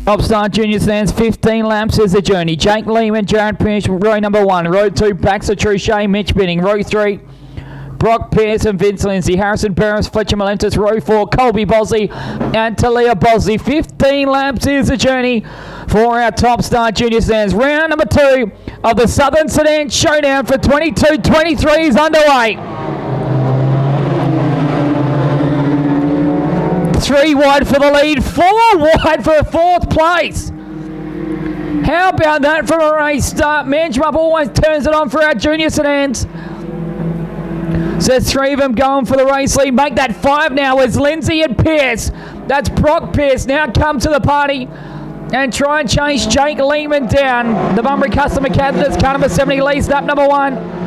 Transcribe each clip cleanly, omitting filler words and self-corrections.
Upstart Junior stands 15 laps is the journey. Jake Lehman, Jared Pierce, row number 1. Row 2, Baxter Truchet, Mitch Binning. Row 3, Brock Pierce and Vince Lindsay. Harrison Barris, Fletcher Malentis. Row 4, Colby Bosley and Talia Bosley. 15 laps is the journey for our Top Star Junior stands. Round number 2 of the Southern Sedan Showdown for 22-23 is underway. 3 wide for the lead, 4 wide for 4th place. How about that from a race start? Manjimup always turns it on for our junior sedans. So 3 of them going for the race lead. Make that 5 now as Lindsay and Pierce. That's Brock Pierce now come to the party and try and chase Jake Lehman down. The Bunbury Customer Cabinets, car number 70, leads up number 1.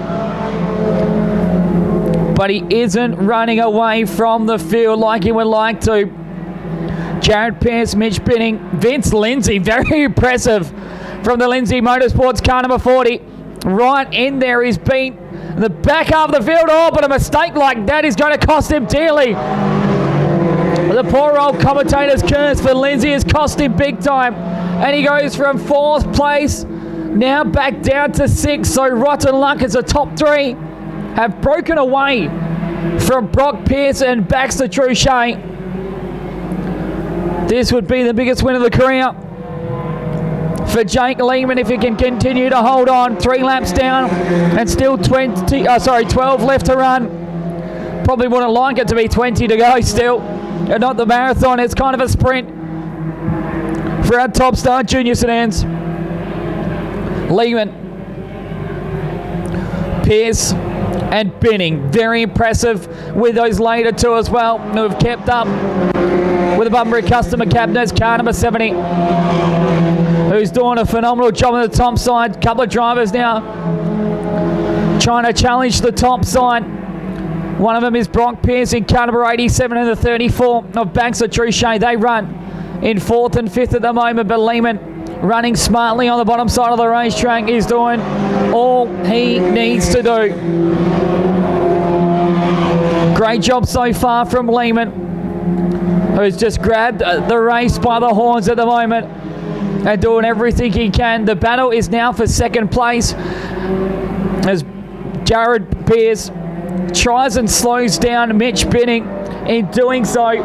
But he isn't running away from the field like he would like to. Jared Pierce, Mitch Binning, Vince Lindsay, very impressive from the Lindsay Motorsports, car number 40. Right in there, he's been the back half of the field. Oh, but a mistake like that is going to cost him dearly. The poor old commentator's curse for Lindsay has cost him big time. And he goes from 4th place, now back down to 6th. So rotten luck as the top 3 have broken away from Brock Pierce and Baxter Truchet. This would be the biggest win of the career for Jake Lehman if he can continue to hold on. 3 laps down and still 12 left to run. Probably wouldn't like it to be 20 to go still, and not the marathon. It's kind of a sprint for our Top Star Junior sedans. Lehman, Pierce and Binning, very impressive with those later 2 as well, who have kept up with the Bunbury Customer Cabinets, car number 70, who's doing a phenomenal job on the top side. Couple of drivers now trying to challenge the top side. One of them is Brock Pierce in car number 87 and the 34 of Baxter Truchet. They run in 4th and 5th at the moment, but Lehman running smartly on the bottom side of the racetrack is doing all he needs to do. Great job so far from Lehman, who's just grabbed the race by the horns at the moment and doing everything he can. The battle is now for 2nd place as Jared Pierce tries and slows down Mitch Binning. In doing so,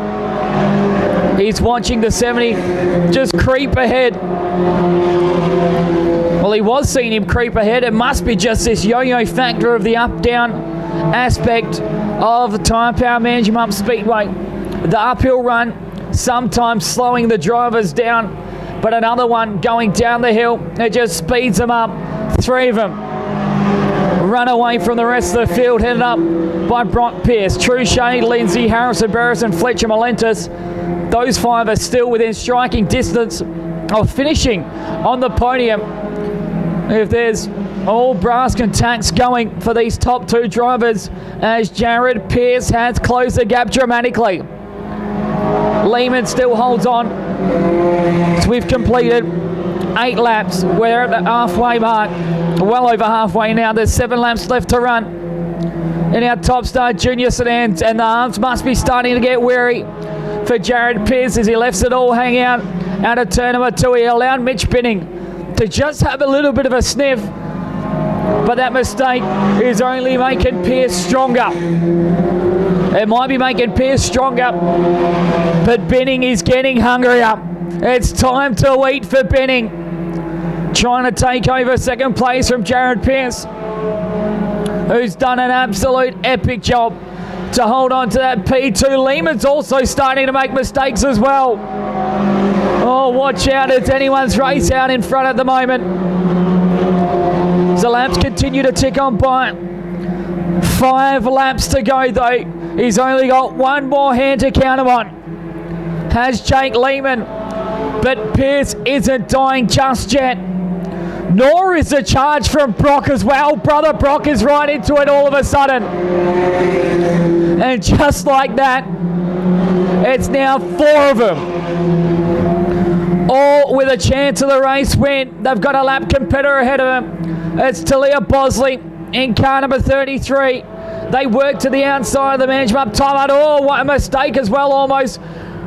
he's watching the 70 just creep ahead. Well, he was seeing him creep ahead. It must be just this yo-yo factor of the up-down aspect of the Tyrepower Manjimup Speedway. The uphill run, sometimes slowing the drivers down, but another one going down the hill, it just speeds them up. 3 of them run away from the rest of the field, headed up by Brock Pierce, Truchet, Lindsay, Harrison Barris and Fletcher Malentis. Those 5 are still within striking distance of finishing on the podium. If there's all brass contacts going for these top 2 drivers, as Jared Pierce has closed the gap dramatically. Lehman still holds on. So we've completed 8 laps. We're at the halfway mark. Well over halfway now. There's 7 laps left to run in our Top Star Junior sedans, and the arms must be starting to get weary for Jared Pierce as he lets it all hang out of turn number 2. He allowed Mitch Binning to just have a little bit of a sniff, but that mistake is only making Pierce stronger. It might be making Pierce stronger, but Binning is getting hungrier. It's time to eat for Binning. Trying to take over 2nd place from Jared Pierce, who's done an absolute epic job to hold on to that P2. Lehman's also starting to make mistakes as well. Oh, watch out. It's anyone's race out in front at the moment. The laps continue to tick on by. 5 laps to go, though. He's only got 1 more hand to count him on. Has Jake Lehman. But Pierce isn't dying just yet. Nor is the charge from Brock as well. Brother Brock is right into it all of a sudden. And just like that, it's now 4 of them, all with a chance of the race win. They've got a lap competitor ahead of them. It's Talia Bosley in car number 33. They work to the outside of the Manjimup timeout. Oh, what a mistake as well, almost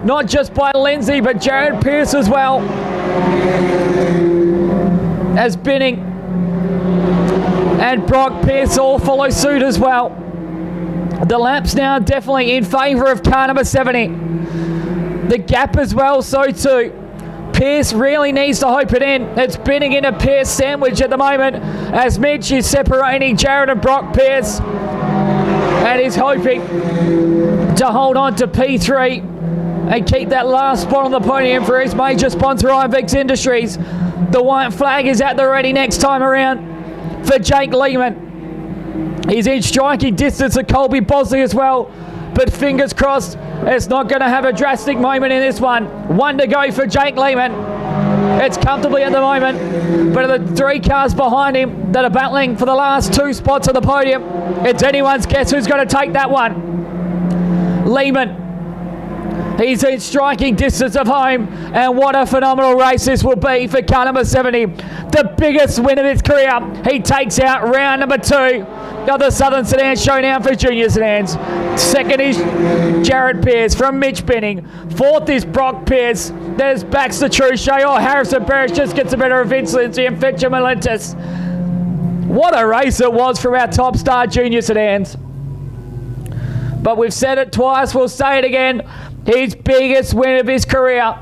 not just by Lindsay, but Jared Pearce as well, as Binning and Brock Pearce all follow suit as well. The lap's now definitely in favour of car number 70. The gap as well, so too. Pearce really needs to hope it in. It's Binning in a Pearce sandwich at the moment as Mitch is separating Jared and Brock Pearce and is hoping to hold on to P3 and keep that last spot on the podium for his major sponsor, IMVEX Industries. The white flag is at the ready next time around for Jake Lehman. He's in striking distance of Colby Bosley as well, but fingers crossed it's not going to have a drastic moment in this one. One to go for Jake Lehman. It's comfortably at the moment, but the 3 cars behind him that are battling for the last 2 spots on the podium, it's anyone's guess who's going to take that one. Lehman, he's in striking distance of home, and what a phenomenal race this will be for car number 70. The biggest win of his career. He takes out round number 2 of the Southern Sedan Showdown for junior sedans. Second is Jared Pearce from Mitch Binning. Fourth is Brock Pearce. There's Baxter Truchet. Oh, Harrison Parrish just gets a better of Vince Lindsay and Fetcher Melentis. What a race it was from our top star junior sedans. But we've said it twice, we'll say it again. His biggest win of his career.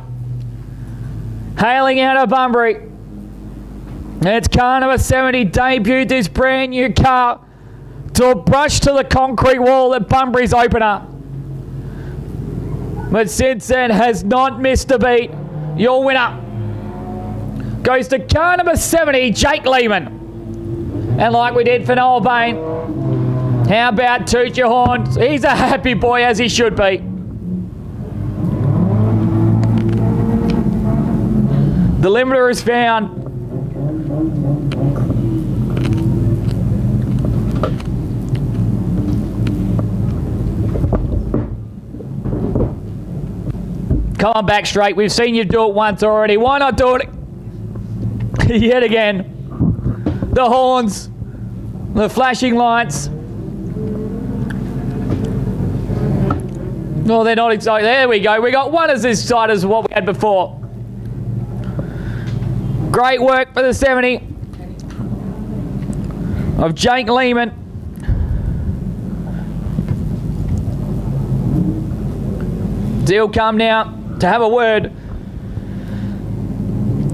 Hailing out of Bunbury. And it's car number 70 debuted this brand new car to a brush to the concrete wall at Bunbury's opener. But since then has not missed a beat. Your winner goes to car number 70, Jake Lehman. And like we did for Noel Bain, how about toot your horns? He's a happy boy, as he should be. The limiter is found. Come on back straight. We've seen you do it once already. Why not do it yet again? The horns, the flashing lights. No, they're not exactly. There we go. We got one as this side as what we had before. Great work for the 70 of Jake Lehman. He'll come now to have a word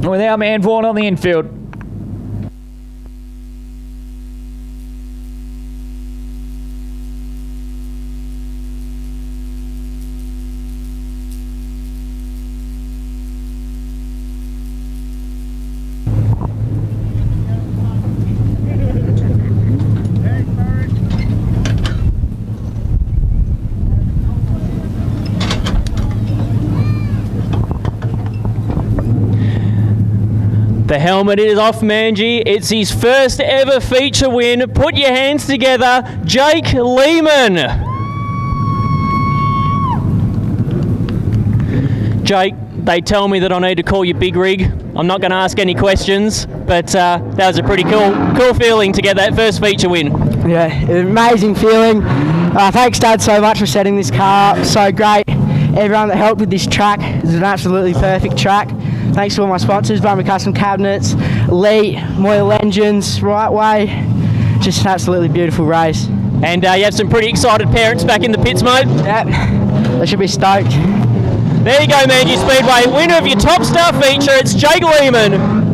with our man Vaughan on the infield. The helmet is off Manji. It's his first ever feature win. Put your hands together, Jake Lehman. Jake, they tell me that I need to call you Big Rig. I'm not going to ask any questions, but that was a pretty cool feeling to get that first feature win. Yeah, amazing feeling. Thanks, Dad, so much for setting this car up. So great. Everyone that helped with this track. It's an absolutely perfect track. Thanks to all my sponsors, Bunbury Custom Cabinets, Lee, Moyle Engines, Right Way. Just an absolutely beautiful race. And you have some pretty excited parents back in the pits, mate. Yep, they should be stoked. There you go, Manji Speedway. Winner of your Top Star feature, it's Jake Lehman.